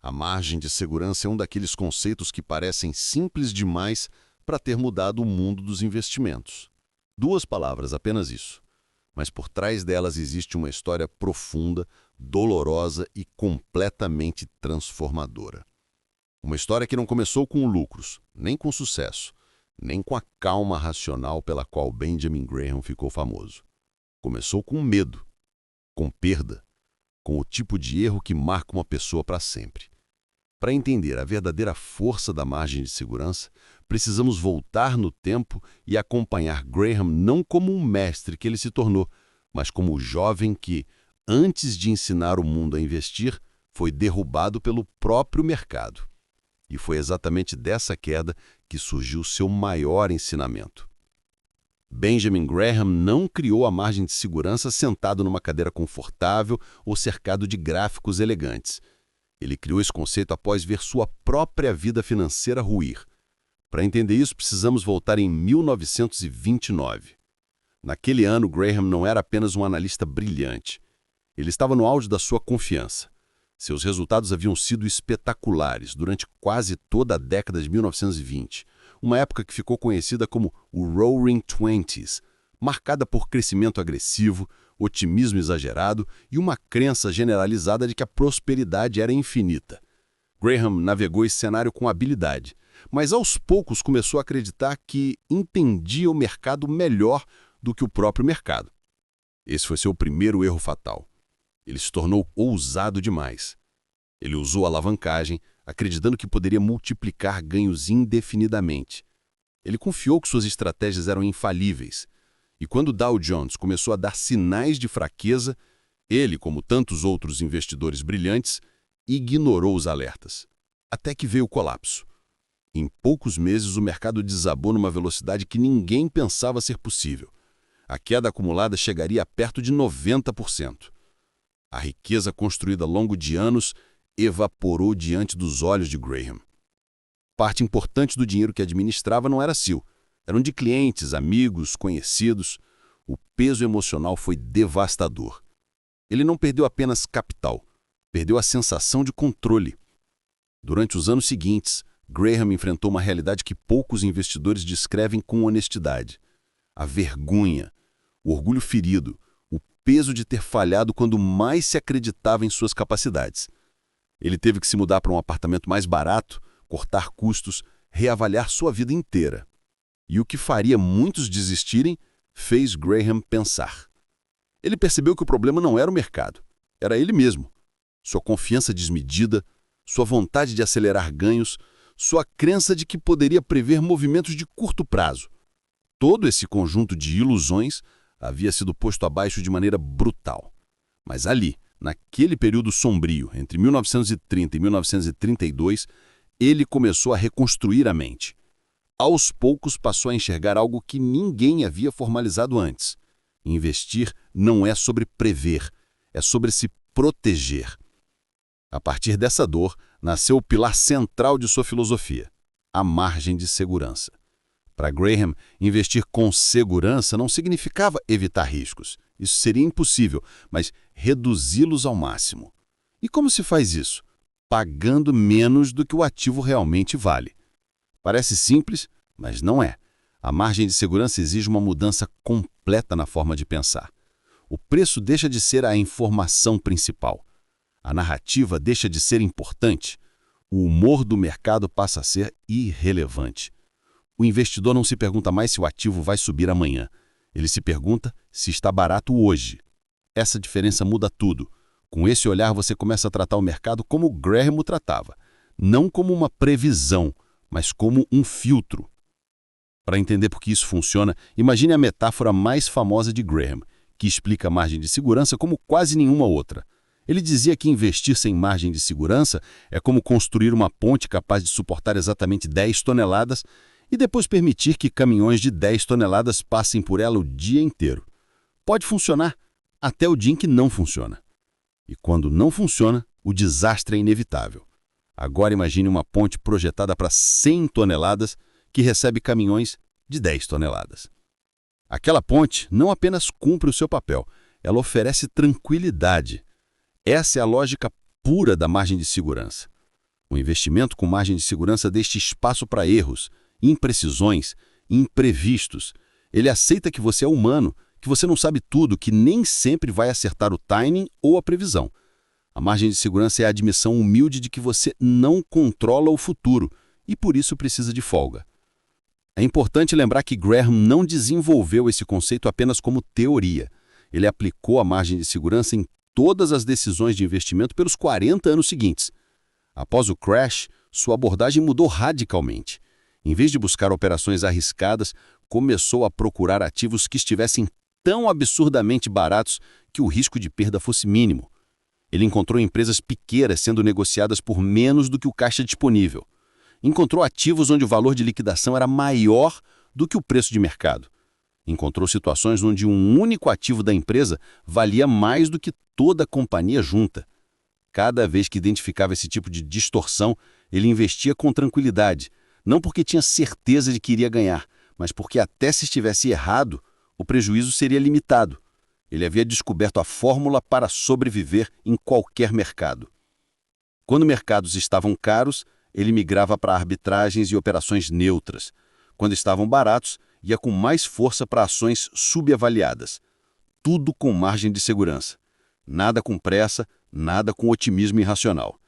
A margem de segurança é um daqueles conceitos que parecem simples demais para ter mudado o mundo dos investimentos. Duas palavras, apenas isso. Mas por trás delas existe uma história profunda, dolorosa e completamente transformadora. Uma história que não começou com lucros, nem com sucesso, nem com a calma racional pela qual Benjamin Graham ficou famoso. Começou com medo, com perda, com o tipo de erro que marca uma pessoa para sempre. Para entender a verdadeira força da margem de segurança, precisamos voltar no tempo e acompanhar Graham não como um mestre que ele se tornou, mas como o jovem que, antes de ensinar o mundo a investir, foi derrubado pelo próprio mercado. E foi exatamente dessa queda que surgiu seu maior ensinamento. Benjamin Graham não criou a margem de segurança sentado numa cadeira confortável ou cercado de gráficos elegantes. Ele criou esse conceito após ver sua própria vida financeira ruir. Para entender isso, precisamos voltar em 1929. Naquele ano, Graham não era apenas um analista brilhante. Ele estava no auge da sua confiança. Seus resultados haviam sido espetaculares durante quase toda a década de 1920, uma época que ficou conhecida como o Roaring Twenties, marcada por crescimento agressivo, otimismo exagerado e uma crença generalizada de que a prosperidade era infinita. Graham navegou esse cenário com habilidade, mas aos poucos começou a acreditar que entendia o mercado melhor do que o próprio mercado. Esse foi seu primeiro erro fatal. Ele se tornou ousado demais. Ele usou a alavancagem, acreditando que poderia multiplicar ganhos indefinidamente. Ele confiou que suas estratégias eram infalíveis. E quando Dow Jones começou a dar sinais de fraqueza, ele, como tantos outros investidores brilhantes, ignorou os alertas. Até que veio o colapso. Em poucos meses, o mercado desabou numa velocidade que ninguém pensava ser possível. A queda acumulada chegaria a perto de 90%. A riqueza construída ao longo de anos evaporou diante dos olhos de Graham. Parte importante do dinheiro que administrava não era seu. Eram de clientes, amigos, conhecidos. O peso emocional foi devastador. Ele não perdeu apenas capital, perdeu a sensação de controle. Durante os anos seguintes, Graham enfrentou uma realidade que poucos investidores descrevem com honestidade. A vergonha, o orgulho ferido, o peso de ter falhado quando mais se acreditava em suas capacidades. Ele teve que se mudar para um apartamento mais barato, cortar custos, reavaliar sua vida inteira. E o que faria muitos desistirem fez Graham pensar. Ele percebeu que o problema não era o mercado, era ele mesmo. Sua confiança desmedida, sua vontade de acelerar ganhos, sua crença de que poderia prever movimentos de curto prazo. Todo esse conjunto de ilusões havia sido posto abaixo de maneira brutal. Mas ali, naquele período sombrio, entre 1930 e 1932, ele começou a reconstruir a mente. Aos poucos passou a enxergar algo que ninguém havia formalizado antes. Investir não é sobre prever, é sobre se proteger. A partir dessa dor, nasceu o pilar central de sua filosofia, a margem de segurança. Para Graham, investir com segurança não significava evitar riscos. Isso seria impossível, mas reduzi-los ao máximo. E como se faz isso? Pagando menos do que o ativo realmente vale. Parece simples, mas não é. A margem de segurança exige uma mudança completa na forma de pensar. O preço deixa de ser a informação principal. A narrativa deixa de ser importante. O humor do mercado passa a ser irrelevante. O investidor não se pergunta mais se o ativo vai subir amanhã. Ele se pergunta se está barato hoje. Essa diferença muda tudo. Com esse olhar, você começa a tratar o mercado como Graham o tratava. Não como uma previsão, mas como um filtro. Para entender por que isso funciona, imagine a metáfora mais famosa de Graham, que explica a margem de segurança como quase nenhuma outra. Ele dizia que investir sem margem de segurança é como construir uma ponte capaz de suportar exatamente 10 toneladas e depois permitir que caminhões de 10 toneladas passem por ela o dia inteiro. Pode funcionar, até o dia em que não funciona. E quando não funciona, o desastre é inevitável. Agora imagine uma ponte projetada para 100 toneladas que recebe caminhões de 10 toneladas. Aquela ponte não apenas cumpre o seu papel, ela oferece tranquilidade. Essa é a lógica pura da margem de segurança. Um investimento com margem de segurança deixa espaço para erros, imprecisões, imprevistos. Ele aceita que você é humano, que você não sabe tudo, que nem sempre vai acertar o timing ou a previsão. A margem de segurança é a admissão humilde de que você não controla o futuro e por isso precisa de folga. É importante lembrar que Graham não desenvolveu esse conceito apenas como teoria. Ele aplicou a margem de segurança em todas as decisões de investimento pelos 40 anos seguintes. Após o crash, sua abordagem mudou radicalmente. Em vez de buscar operações arriscadas, começou a procurar ativos que estivessem tão absurdamente baratos que o risco de perda fosse mínimo. Ele encontrou empresas pequenas sendo negociadas por menos do que o caixa disponível. Encontrou ativos onde o valor de liquidação era maior do que o preço de mercado. Encontrou situações onde um único ativo da empresa valia mais do que toda a companhia junta. Cada vez que identificava esse tipo de distorção, ele investia com tranquilidade, não porque tinha certeza de que iria ganhar, mas porque até se estivesse errado, o prejuízo seria limitado. Ele havia descoberto a fórmula para sobreviver em qualquer mercado. Quando mercados estavam caros, ele migrava para arbitragens e operações neutras. Quando estavam baratos, ia com mais força para ações subavaliadas. Tudo com margem de segurança. Nada com pressa, nada com otimismo irracional.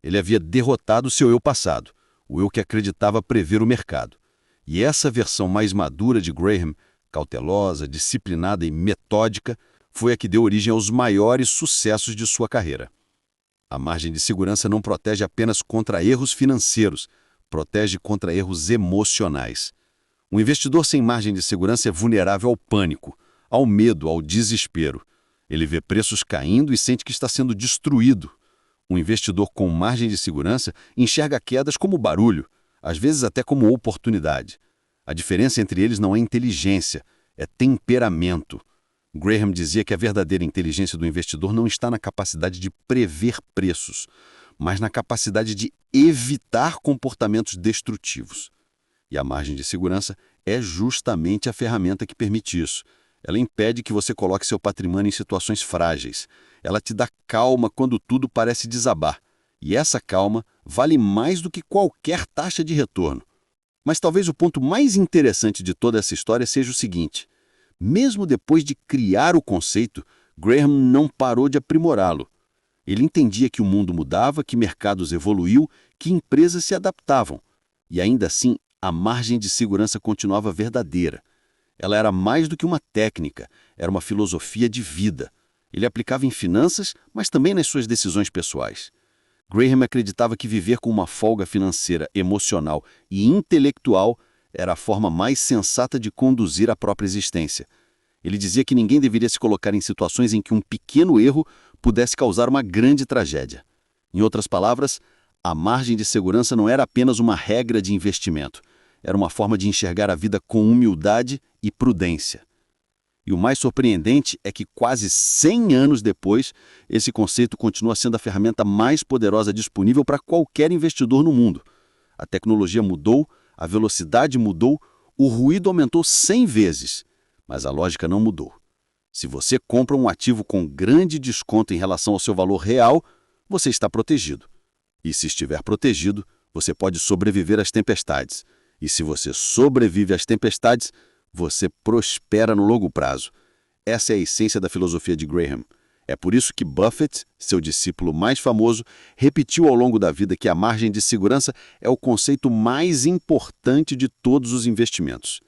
Ele havia derrotado seu eu passado, o eu que acreditava prever o mercado. E essa versão mais madura de Graham, cautelosa, disciplinada e metódica, foi a que deu origem aos maiores sucessos de sua carreira. A margem de segurança não protege apenas contra erros financeiros, protege contra erros emocionais. Um investidor sem margem de segurança é vulnerável ao pânico, ao medo, ao desespero. Ele vê preços caindo e sente que está sendo destruído. Um investidor com margem de segurança enxerga quedas como barulho, às vezes até como oportunidade. A diferença entre eles não é inteligência, é temperamento. Graham dizia que a verdadeira inteligência do investidor não está na capacidade de prever preços, mas na capacidade de evitar comportamentos destrutivos. E a margem de segurança é justamente a ferramenta que permite isso. Ela impede que você coloque seu patrimônio em situações frágeis. Ela te dá calma quando tudo parece desabar. E essa calma vale mais do que qualquer taxa de retorno. Mas talvez o ponto mais interessante de toda essa história seja o seguinte: mesmo depois de criar o conceito, Graham não parou de aprimorá-lo. Ele entendia que o mundo mudava, que mercados evoluíam, que empresas se adaptavam. E ainda assim, a margem de segurança continuava verdadeira. Ela era mais do que uma técnica, era uma filosofia de vida. Ele aplicava em finanças, mas também nas suas decisões pessoais. Graham acreditava que viver com uma folga financeira, emocional e intelectual era a forma mais sensata de conduzir a própria existência. Ele dizia que ninguém deveria se colocar em situações em que um pequeno erro pudesse causar uma grande tragédia. Em outras palavras, a margem de segurança não era apenas uma regra de investimento, era uma forma de enxergar a vida com humildade e prudência. E o mais surpreendente é que quase 100 anos depois, esse conceito continua sendo a ferramenta mais poderosa disponível para qualquer investidor no mundo. A tecnologia mudou, a velocidade mudou, o ruído aumentou 100 vezes, mas a lógica não mudou. Se você compra um ativo com grande desconto em relação ao seu valor real, você está protegido. E se estiver protegido, você pode sobreviver às tempestades. E se você sobrevive às tempestades, você prospera no longo prazo. Essa é a essência da filosofia de Graham. É por isso que Buffett, seu discípulo mais famoso, repetiu ao longo da vida que a margem de segurança é o conceito mais importante de todos os investimentos.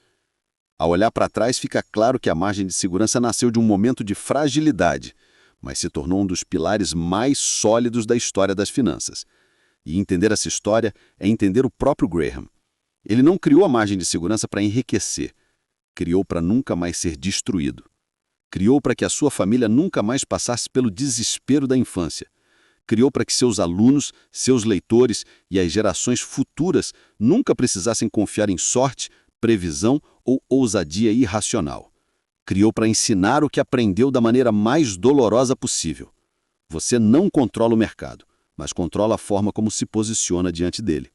Ao olhar para trás, fica claro que a margem de segurança nasceu de um momento de fragilidade, mas se tornou um dos pilares mais sólidos da história das finanças. E entender essa história é entender o próprio Graham. Ele não criou a margem de segurança para enriquecer, criou para nunca mais ser destruído. Criou para que a sua família nunca mais passasse pelo desespero da infância. Criou para que seus alunos, seus leitores e as gerações futuras nunca precisassem confiar em sorte, previsão ou ousadia irracional. Criou para ensinar o que aprendeu da maneira mais dolorosa possível. Você não controla o mercado, mas controla a forma como se posiciona diante dele.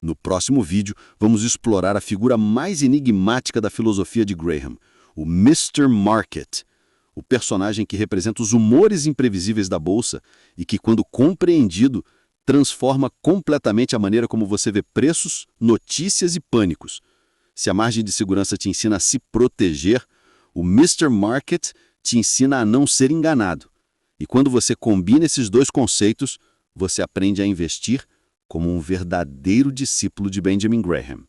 No próximo vídeo, vamos explorar a figura mais enigmática da filosofia de Graham, o Mr. Market, o personagem que representa os humores imprevisíveis da bolsa e que, quando compreendido, transforma completamente a maneira como você vê preços, notícias e pânicos. Se a margem de segurança te ensina a se proteger, o Mister Market te ensina a não ser enganado. E quando você combina esses dois conceitos, você aprende a investir como um verdadeiro discípulo de Benjamin Graham.